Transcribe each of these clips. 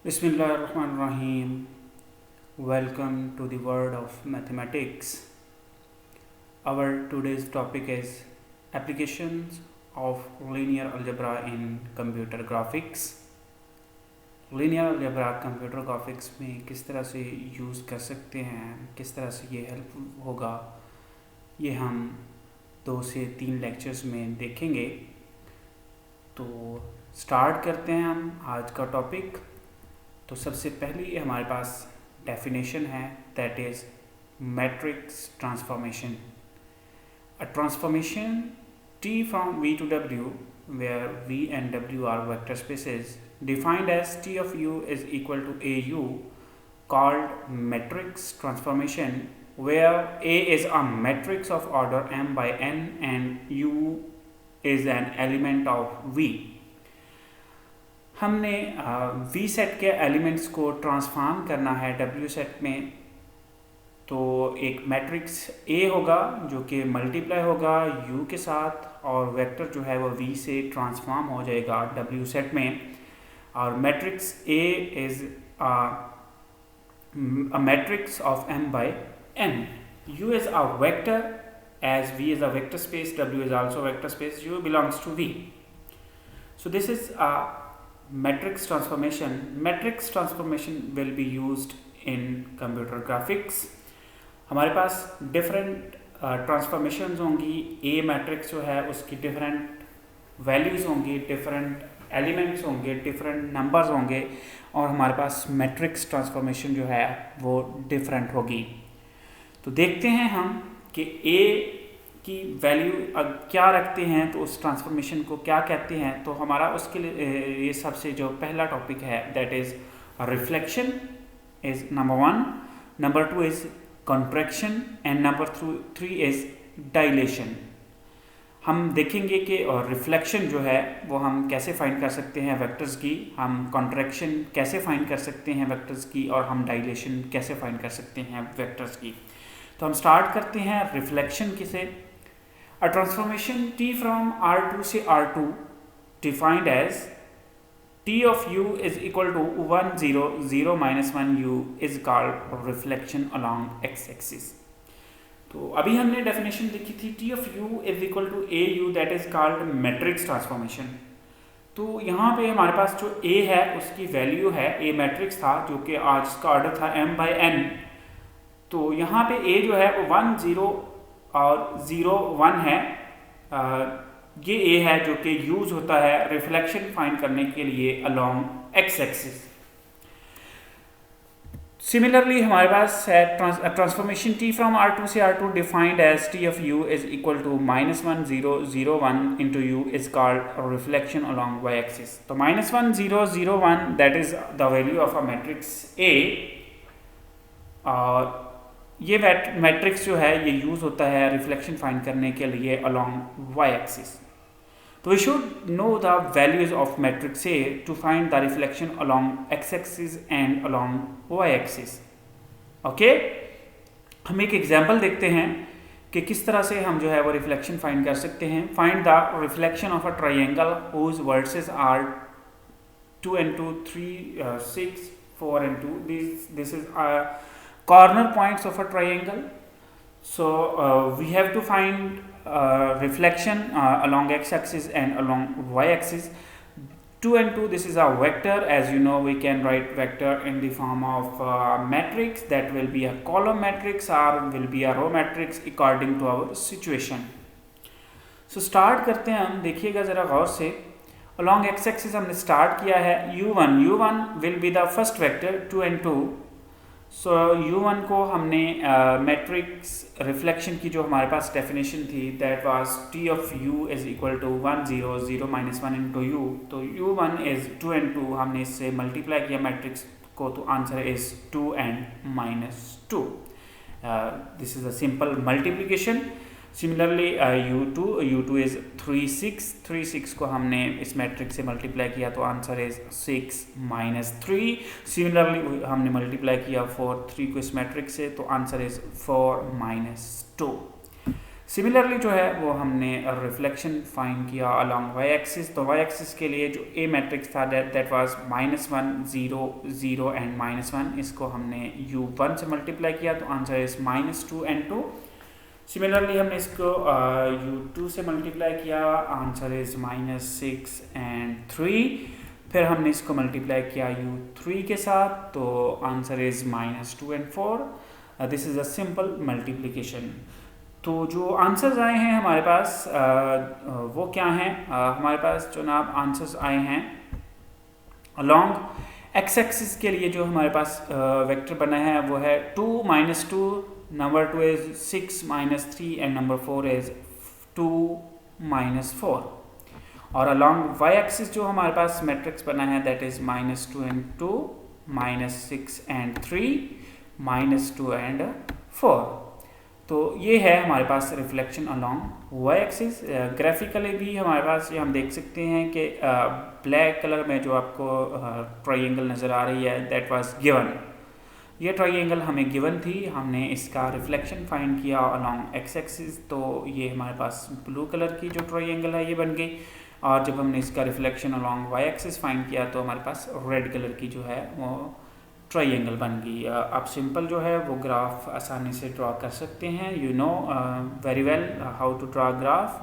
Bismillahirrahmanirrahim. Welcome to the world of mathematics. Our today's topic is applications of linear algebra in computer graphics. linear algebra computer graphics में किस तरह से use कर सकते हैं, किस तरह से ये हेल्प होगा, ये हम 2 से 3 लेक्चर्स में देखेंगे। तो स्टार्ट करते हैं हम आज का टॉपिक। तो सबसे पहली हमारे पास डेफिनेशन है, that is matrix transformation. A transformation T from V to W where V and W are vector spaces defined as T of U is equal to AU called matrix transformation, where A is a matrix of order m by n and U is an element of V। हमने V set के elements को transform करना है W set में। तो एक matrix A होगा जो कि मल्टीप्लाई होगा U के साथ, और वेक्टर जो है वो V से ट्रांसफॉर्म हो जाएगा W सेट में। और matrix A is a matrix of m by n. U is a vector as V is a vector space, W is also a vector space, U belongs to V. So this is a matrix transformation. Matrix transformation will be used in computer graphics. हमारे पास different transformations होंगी। ए matrix जो है उसकी different values होंगी, different elements होंगे, different numbers होंगे, और हमारे पास मैट्रिक्स ट्रांसफॉर्मेशन जो है वो डिफरेंट होगी। तो देखते हैं हम कि ए की वैल्यू क्या रखते हैं, तो उस ट्रांसफॉर्मेशन को क्या कहते हैं। तो हमारा उसके लिए ये सबसे जो पहला टॉपिक है, that is reflection is number 1, number 2 is contraction and number 3 is dilation। हम देखेंगे कि और रिफ्लेक्शन जो है वो हम कैसे फाइंड कर सकते हैं वेक्टर्स की, हम कॉन्ट्रैक्शन कैसे फाइंड कर सकते हैं वेक्टर्स की, और हम डायलेशन कैसे फाइंड कर सकते हैं वेक्टर्स की। तो हम स्टार्ट करते हैं रिफ्लेक्शन की से। A transformation T from R2 से R2 defined as T of U is equal to 1 0 0 minus 1 U is called reflection along x-axis। तो अभी हमने डेफिनेशन देखी थी, T of U is equal to AU, that is called matrix transformation। तो यहाँ पे हमारे पास जो A है उसकी वैल्यू है, A मैट्रिक्स था जो कि आज का ऑर्डर था m by n। तो यहाँ पे A जो है वो 1 0 और 0 1 है। ये A है जो कि यूज होता है रिफ्लेक्शन फाइंड करने के लिए अलोंग एक्स एक्सिस। सिमिलरली हमारे पास है ट्रांसफॉर्मेशन T फ्रॉम R2 से R2 defined as T of U is equal to -1 0 0 1 into U is called reflection along y axis. तो -1 0 0 1 that is the value of a matrix A, और ये matrix जो है ये use होता है reflection find करने के लिए अलोंग y एक्सिस। तो we should know the values of matrix A to find the reflection along x-axis and along y-axis। Okay, हम एक एग्जांपल देखते हैं कि किस तरह से हम जो है वो रिफ्लेक्शन फाइंड कर सकते हैं। Find the reflection of a triangle whose vertices are 2 and 2 3 6 4 and 2। this is corner points of a triangle। So we have to find reflection along x-axis and along y-axis। 2 and 2, this is a vector, as you know we can write vector in the form of matrix, that will be a column matrix or will be a row matrix according to our situation। so start करते हैं हम, देखिएगा ज़रा गौर से। along x-axis हमने start किया है u1 will be the first vector 2 and 2। So U1 को हमने मैट्रिक्स रिफ्लेक्शन की जो हमारे पास डेफिनेशन थी, that was T of U is equal to 1 0 0 minus 1 into U। तो U1 इज 2 and 2, हमने इससे मल्टीप्लाई किया मैट्रिक्स को, तो answer is 2 and -2। This is a simple multiplication. Similarly U2 is 3 6 3 6 को हमने इस मैट्रिक्स से मल्टीप्लाई किया, तो आंसर इज 6 -3। सिमिलरली हमने मल्टीप्लाई किया 4 3 को इस मैट्रिक्स से, तो आंसर इज 4 -2। सिमिलरली जो है वो हमने रिफ्लेक्शन फाइंड किया अलॉन्ग वाई एक्सिस। तो वाई एक्सिस के लिए जो ए मैट्रिक्स था दैट वाज -1 0 0 एंड -1, इसको हमने u1 से मल्टीप्लाई किया तो आंसर इज -2 and 2। सिमिलरली हमने इसको u2 से मल्टीप्लाई किया, आंसर इज -6 and 3। फिर हमने इसको मल्टीप्लाई किया u3 के साथ तो answer is -2 and 4। This is a simple multiplication. तो जो आंसर्स आए हैं हमारे पास वो क्या हैं? हमारे पास जनाब आंसर्स आए हैं अलॉन्ग एक्स एक्सिस के लिए जो हमारे पास वेक्टर बना है वो है 2 -2, number 2 is 6 -3 and number 4 is 2 -4। और अलॉन्ग वाई एक्सिस जो हमारे पास मैट्रिक्स बना है that is -2 and 2, -6 and 3, -2 and 4। तो ये है हमारे पास reflection along y axis. Graphically भी हमारे पास ये हम देख सकते हैं कि ब्लैक कलर में जो आपको ट्रायंगल नज़र आ रही है दैट वाज गिवन। ये ट्रायंगल हमें गिवन थी, हमने इसका रिफ्लेक्शन फाइंड किया अलॉन्ग एक्स एक्सिस। तो ये हमारे पास ब्लू कलर की जो ट्रायंगल है ये बन गई। और जब हमने इसका reflection along y axis find किया तो हमारे पास रेड कलर की जो है वो ट्रायंगल बन गई। आप सिंपल जो है वो ग्राफ आसानी से ड्रॉ कर सकते हैं। You know very well how to draw graph.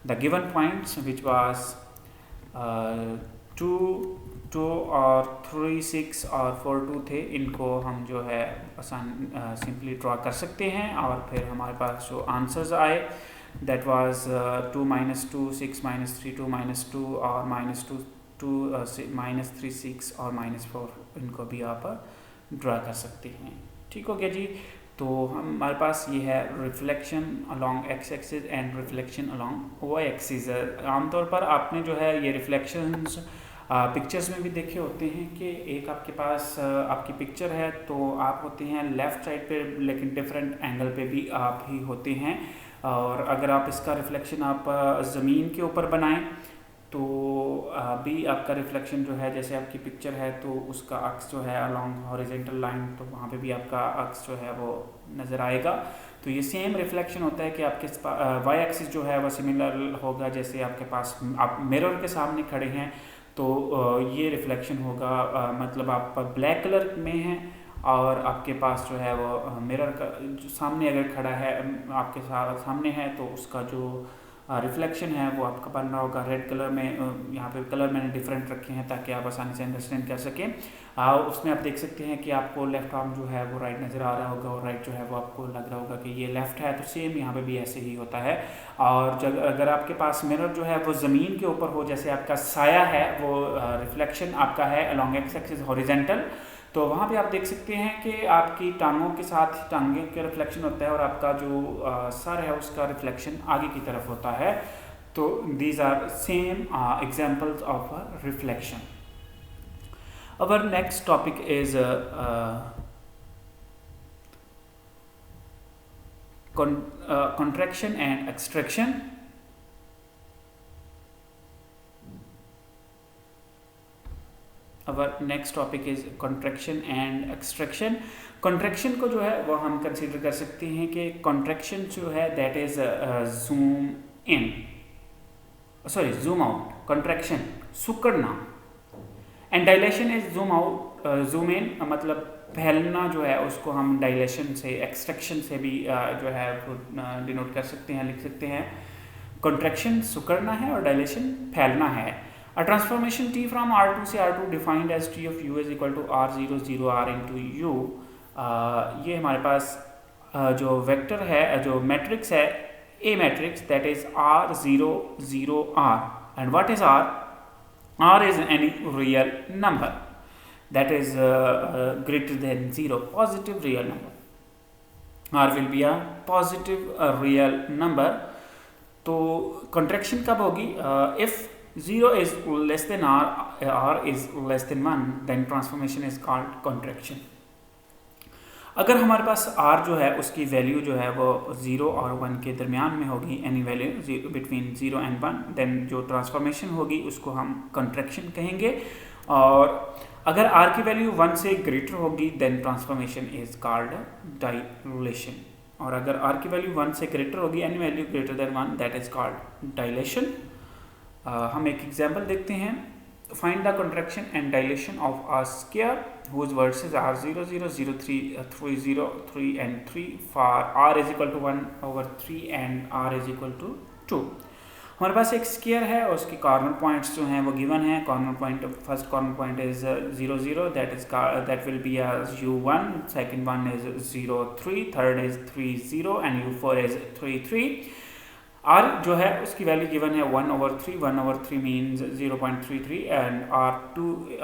The given points which was 2 2 और 3 6 और 4 2 थे, इनको हम जो है आसान सिंपली ड्रॉ कर सकते हैं। और फिर हमारे पास जो आंसर्स आए दैट वाज 2 -2 6 -3 2 -2 और -2 2 -3 6 और -4, इनको भी आप ड्रा कर सकते हैं। ठीक हो गया जी। तो हमारे पास ये है reflection along x axis and reflection along y axis. आमतौर पर आपने जो है ये रिफ्लेक्शंस पिक्चर्स में भी देखे होते हैं कि एक आपके पास आपकी पिक्चर है तो आप होते हैं लेफ़्ट साइड पे, लेकिन डिफरेंट एंगल पे भी आप ही होते हैं। और अगर आप इसका रिफ्लेक्शन आप ज़मीन के ऊपर बनाएं तो भी आपका रिफ्लेक्शन जो है, जैसे आपकी पिक्चर है तो उसका अक्स जो है अलॉन्ग हॉरिजेंटल लाइन, तो वहाँ पे भी आपका अक्स जो है वो नज़र आएगा। तो ये सेम रिफ्लेक्शन होता है कि आपके वाई एक्सिस जो है वो सिमिलर होगा। जैसे आपके पास आप मिरर के सामने खड़े हैं तो ये रिफ्लेक्शन होगा, मतलब आप ब्लैक कलर में हैं और आपके पास जो है वो मिरर का जो सामने अगर खड़ा है आपके सामने है तो उसका जो रिफ्लेक्शन है वो आपका बन रहा होगा रेड कलर में। यहाँ पे कलर मैंने डिफरेंट रखे हैं ताकि आप आसानी से अंडरस्टैंड कर सकें। उसमें आप देख सकते हैं कि आपको लेफ्ट आर्म जो है वो राइट नज़र आ रहा होगा और राइट जो है वो आपको लग रहा होगा कि ये लेफ्ट है। तो सेम यहाँ पे भी ऐसे ही होता है। और जब अगर आपके पास मिरर जो है वो ज़मीन के ऊपर हो, जैसे आपका साया है, वो रिफ्लेक्शन आपका है अलॉन्ग एक्स एक्सिस हॉरिजेंटल, तो वहाँ पे आप देख सकते हैं कि आपकी टांगों के साथ टांगे का रिफ्लेक्शन होता है और आपका जो सर है उसका रिफ्लेक्शन आगे की तरफ होता है। तो these are same examples of reflection. Our next topic is contraction and extraction. Our next topic is contraction and extraction. Contraction को जो है वो हम कंसीडर कर सकते हैं कि contraction जो है that is zoom in, sorry zoom out. Contraction सिकुड़ना and dilation is zoom out, zoom in, मतलब फैलना जो है उसको हम डायलेशन से, एक्सट्रैक्शन से भी जो है डिनोट कर सकते हैं, लिख सकते हैं। कॉन्ट्रैक्शन सिकुड़ना है और डायलेशन फैलना है। A transformation T from R2 से R2 defined as T of U is equal to R0 0 R into U। ये हमारे पास जो वेक्टर है, जो मैट्रिक्स है, A matrix that is R0 0 R, and what is R? R is any real number that is greater than 0, positive real number. R will be a positive real number. तो contraction कब होगी? If 0 is less than R, R is less than 1, then transformation is called contraction. अगर हमारे पास R जो है उसकी value जो है वो 0 और 1 के दरमियान में होगी, any value between 0 and 1, then जो ट्रांसफॉर्मेशन होगी उसको हम contraction कहेंगे। और अगर R की वैल्यू 1 से ग्रेटर होगी then transformation is called dilation. और अगर आर की वैल्यू 1 से ग्रेटर होगी, any value greater than 1, that is called dilation. हम एक एग्जांपल देखते हैं। Find the contraction and dilation of a square whose vertices are 0 0 0 3 3 0 3 and 3 for r is equal to 1 over 3 and r is equal to 2। हमारे पास एक square है और उसके corner points जो हैं वो गिवन है। Corner point, first corner point is 0 0, that will be as u1, second one is 0 3, third is 3 0 and u4 is 3 3। r जो है उसकी वैल्यू गिवन है 1 over 3, 1 over 3 means 0.33 and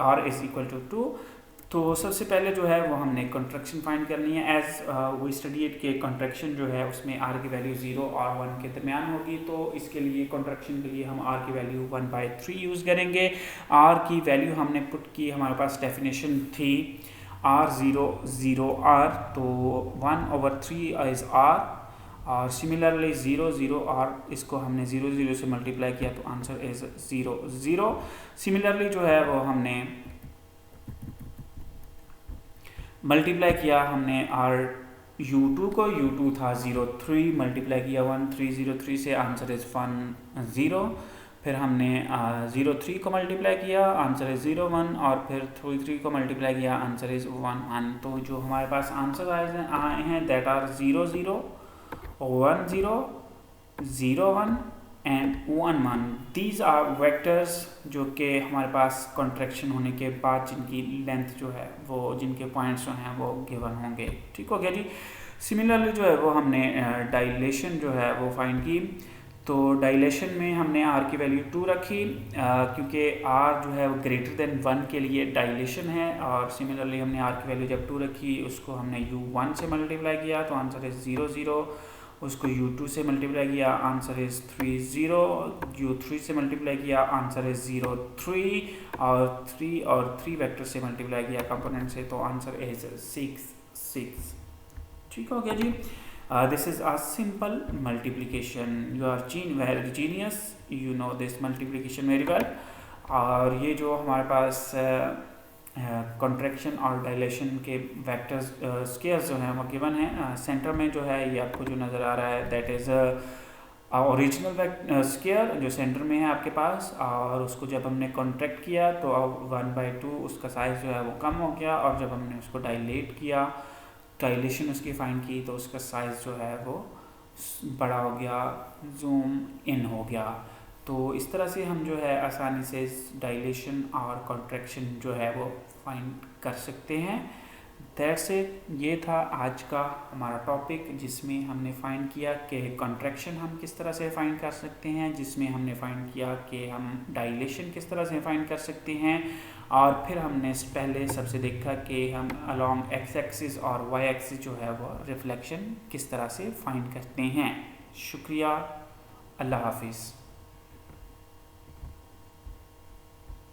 r is equal to 2। तो सबसे पहले जो है वो हमने कॉन्ट्रैक्शन फाइंड करनी है। एज वी स्टडीड के कॉन्ट्रैक्शन जो है उसमें r की वैल्यू 0 और 1 के दरमियान होगी, तो इसके लिए कॉन्ट्रैक्शन के लिए हम r की वैल्यू 1/3 यूज़ करेंगे। r की वैल्यू हमने पुट की, हमारे पास डेफिनेशन थी r 0 0 r, तो 1 over 3 इज़ r, और सिमिलरली 0 0 r, इसको हमने 0 0 से मल्टीप्लाई किया तो आंसर इज़ 0 0। सिमिलरली जो है वो हमने मल्टीप्लाई किया, हमने r u2 को, u2 था 0 3, मल्टीप्लाई किया 1 3 0 3 से, आंसर इज़ 1 0। फिर हमने 0 3 को मल्टीप्लाई किया, आंसर इज़ 0 1, और फिर 3 को मल्टीप्लाई किया, आंसर इज़ 1 1। तो जो हमारे पास आंसर आए हैं that are 0 0 1 0 0 1 and 1 1। These are vectors जो कि हमारे पास कॉन्ट्रैक्शन होने के बाद जिनकी लेंथ जो है वो, जिनके पॉइंट्स जो हैं वो गिवन होंगे। ठीक हो गया जी। सिमिलरली जो है वो हमने डायलेशन जो है वो फाइंड की। तो डायलेशन में हमने r की वैल्यू 2 रखी, क्योंकि r जो है वो ग्रेटर देन 1 के लिए डायलेशन है। और सिमिलरली हमने r की वैल्यू जब 2 रखी, उसको हमने u1 से मल्टीप्लाई किया तो आंसर इज़ 0 0, उसको u2 से मल्टीप्लाई किया, आंसर इज़ 3 0, u3 से मल्टीप्लाई किया, आंसर इज़ 0 3, और 3 वेक्टर से मल्टीप्लाई किया कंपोनेंट से, तो आंसर इज़ 6 6। ठीक हो गया जी। This is a simple multiplication. You are very genius, you know this multiplication very well. और ये जो हमारे पास कॉन्ट्रैक्शन और डायलेशन के वेक्टर्स स्केयर्स जो हैं वो गिवन है। सेंटर में जो है ये आपको जो नज़र आ रहा है दैट इज़ ओरिजिनल स्केयर जो सेंटर में है आपके पास, और उसको जब हमने कॉन्ट्रैक्ट किया तो अब 1/2 उसका साइज़ जो है वो कम हो गया, और जब हमने उसको डायलेट किया, डायलेशन उसकी फाइंड की, तो उसका साइज़ जो है वो बड़ा हो गया, जूम इन हो गया। तो इस तरह से हम जो है आसानी से डायलेशन और कॉन्ट्रैक्शन जो है वो फाइंड कर सकते हैं। That's it. ये था आज का हमारा टॉपिक, जिसमें हमने फाइंड किया कि कॉन्ट्रैक्शन हम किस तरह से फाइंड कर सकते हैं, जिसमें हमने फाइंड किया कि हम डायलेशन किस तरह से फाइंड कर सकते हैं, और फिर हमने पहले सबसे देखा कि हम अलोंग एक्स एक्सिस और वाई एक्सिस जो है वो रिफ्लेक्शन किस तरह से फाइंड करते हैं। शुक्रिया, अल्लाह हाफिज़।